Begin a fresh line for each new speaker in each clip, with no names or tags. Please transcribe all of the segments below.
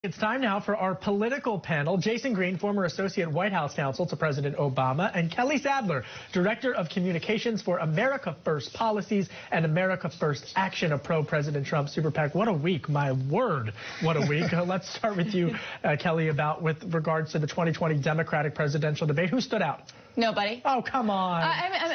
It's time now for our political panel. Jason Green, former Associate White House Counsel to President Obama, and Kelly Sadler, Director of Communications for America First Policies and America First Action, a pro-President Trump super PAC. What a week. My word, what a week. Let's start with you, Kelly, with regards to the 2020 Democratic presidential debate. Who stood out?
Nobody.
Oh, come on.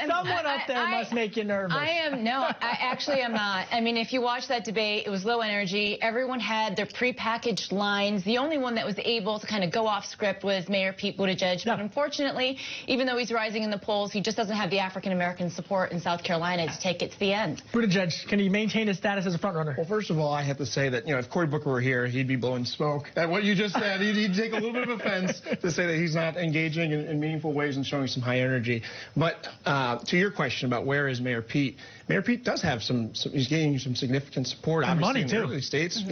Someone up there must make you nervous.
I actually am not. I mean, if you watch that debate, it was low energy. Everyone had their prepackaged lines. The only one that was able to kind of go off script was Mayor Pete Buttigieg. But unfortunately, even though he's rising in the polls, he just doesn't have the African-American support in South Carolina to take it to the end.
Buttigieg, can he maintain his status as a front runner?
Well, first of all, I have to say that, if Cory Booker were here, he'd be blowing smoke at what you just said. He'd take a little bit of offense to say that he's not engaging in meaningful ways and showing some high energy. But to your question about where is Mayor Pete does have he's gaining some significant support,
and
obviously,
money, too.
In the early states.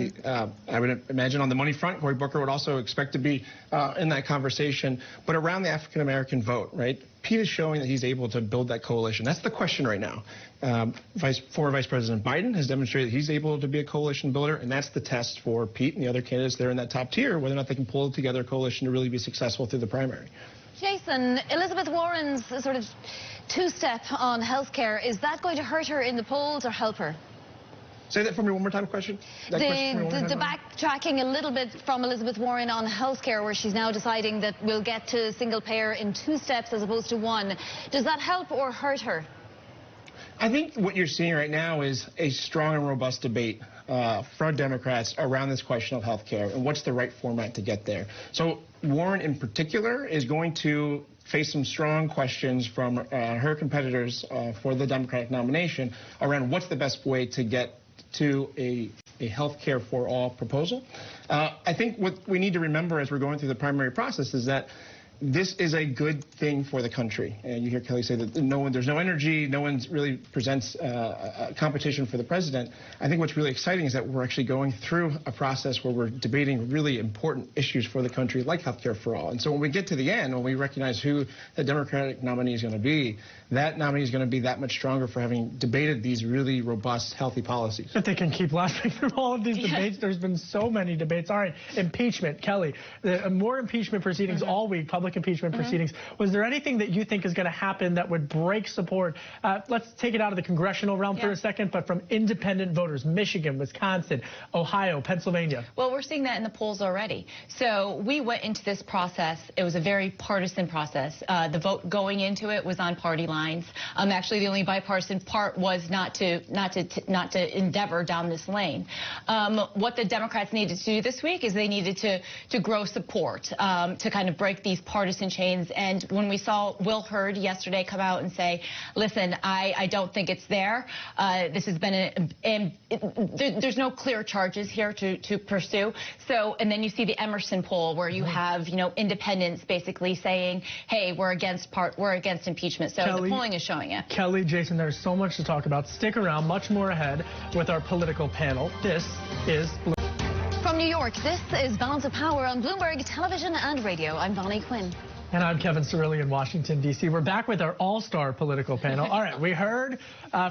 I would imagine on the money front, Cory Booker would also expect to be in that conversation. But around the African-American vote, right? Pete is showing that he's able to build that coalition. That's the question right now. Former Vice President Biden has demonstrated that he's able to be a coalition builder, and that's the test for Pete and the other candidates there in that top tier, whether or not they can pull together a coalition to really be successful through the primary.
Jason, Elizabeth Warren's sort of two-step on healthcare, is that going to hurt her in the polls or help her?
Say that for me one more time, question.
The backtracking a little bit from Elizabeth Warren on healthcare, where she's now deciding that we'll get to single payer in 2 steps as opposed to 1. Does that help or hurt her?
I think what you're seeing right now is a strong and robust debate from Democrats around this question of health care and what's the right format to get there. So Warren in particular is going to face some strong questions from her competitors for the Democratic nomination around what's the best way to get to a health care for all proposal. I think what we need to remember as we're going through the primary process is that this is a good thing for the country. And you hear Kelly say that there's no energy, no one really presents a competition for the president. I think what's really exciting is that we're actually going through a process where we're debating really important issues for the country, like healthcare for all. And so when we get to the end, when we recognize who the Democratic nominee is going to be, that nominee is going to be that much stronger for having debated these really robust, healthy policies.
But they can keep lasting through all of these debates. There's been so many debates. All right, impeachment. Kelly, more impeachment proceedings all week, public impeachment proceedings. Was there anything that you think is going to happen that would break support? Let's take it out of the congressional realm for a second, but from independent voters, Michigan, Wisconsin, Ohio, Pennsylvania.
Well, we're seeing that in the polls already. So we went into this process. It was a very partisan process. The vote going into it was on party lines. Actually, the only bipartisan part was not to endeavor down this lane. What the Democrats needed to do this week is they needed to grow support to kind of break these partisan chains. And when we saw Will Hurd yesterday come out and say, listen, I don't think it's there. This has been there's no clear charges here to pursue. So, and then you see the Emerson poll where you have, independents basically saying, hey, we're against impeachment. So the polling is showing it.
Kelly, Jason, there's so much to talk about. Stick around, much more ahead with our political panel. This is Bloomberg.
From New York, this is Balance of Power on Bloomberg Television and Radio. I'm Bonnie Quinn.
And I'm Kevin Cirilli in Washington, D.C. We're back with our all-star political panel. All right, we heard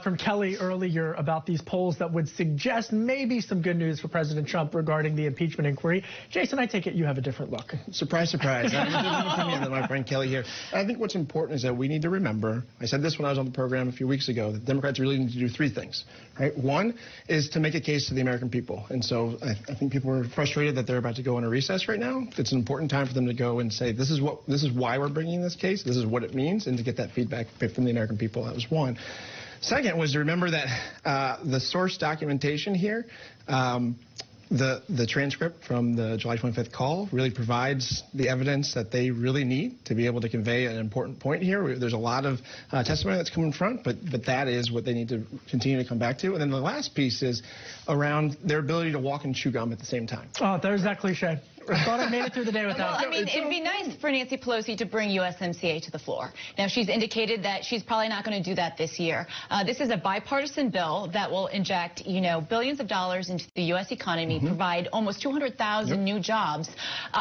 from Kelly earlier about these polls that would suggest maybe some good news for President Trump regarding the impeachment inquiry. Jason, I take it you have a different look.
Surprise, surprise. I have a different opinion than my friend Kelly here. I think what's important is that we need to remember, I said this when I was on the program a few weeks ago, that Democrats really need to do 3 things. Right? One is to make a case to the American people. And so I think people are frustrated that they're about to go on a recess right now. It's an important time for them to go and say, this is why we're bringing this case, this is what it means, and to get that feedback from the American people. That was one. Second was to remember that the source documentation here, the transcript from the July 25th call really provides the evidence that they really need to be able to convey an important point here. There's a lot of testimony that's come in front, but that is what they need to continue to come back to. And then the last piece is around their ability to walk and chew gum at the same time.
Oh, there's that cliche. I thought I made it through the day without.
Well, I mean, it'd be nice for Nancy Pelosi to bring USMCA to the floor. Now, she's indicated that she's probably not going to do that this year. This is a bipartisan bill that will inject, billions of dollars into the U.S. economy, provide almost 200,000 new jobs.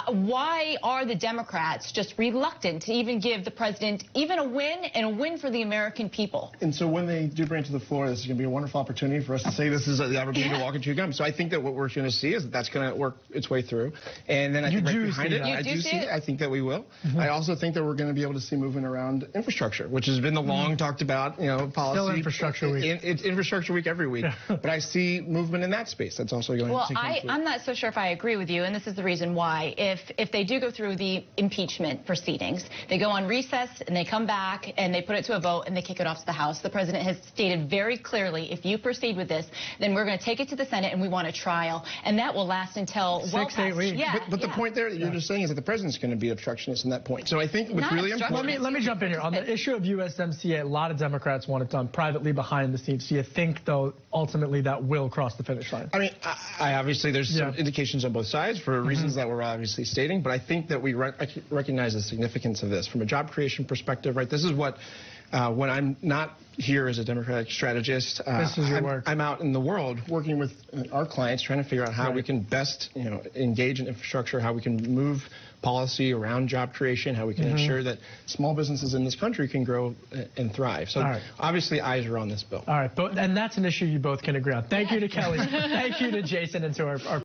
Why are the Democrats just reluctant to even give the president even a win, and a win for the American people?
And so when they do bring it to the floor, this is going to be a wonderful opportunity for us to say this is the opportunity to walk and chew gum. So I think that what we're going to see is that that's going to work its way through. And then I think right behind it, I do see it. I think that we will. I also think that we're going to be able to see movement around infrastructure, which has been the long talked about, policy.
Still infrastructure week.
It's infrastructure week every week. But I see movement in that space. That's also going to come through.
I'm not so sure if I agree with you, and this is the reason why. If they do go through the impeachment proceedings, they go on recess and they come back and they put it to a vote and they kick it off to the House. The president has stated very clearly, if you proceed with this, then we're going to take it to the Senate and we want a trial, and that will last until
6-8 weeks.
Yeah,
but the point there that you're just saying is that the president's going to be obstructionist in that point. So I think what's really important.
Let me jump in here on the issue of USMCA. A lot of Democrats want it done privately behind the scenes. Do you think, though, ultimately that will cross the finish line?
I mean, I obviously there's some indications on both sides for reasons that we're obviously stating, but I think that we recognize the significance of this from a job creation perspective. Right, this is what. When I'm not here as a Democratic strategist,
this is your work.
I'm out in the world working with our clients, trying to figure out how we can best, engage in infrastructure, how we can move policy around job creation, how we can ensure that small businesses in this country can grow and thrive. So obviously eyes are on this bill.
All right, and that's an issue you both can agree on. Thank you to Kelly. Thank you to Jason and to our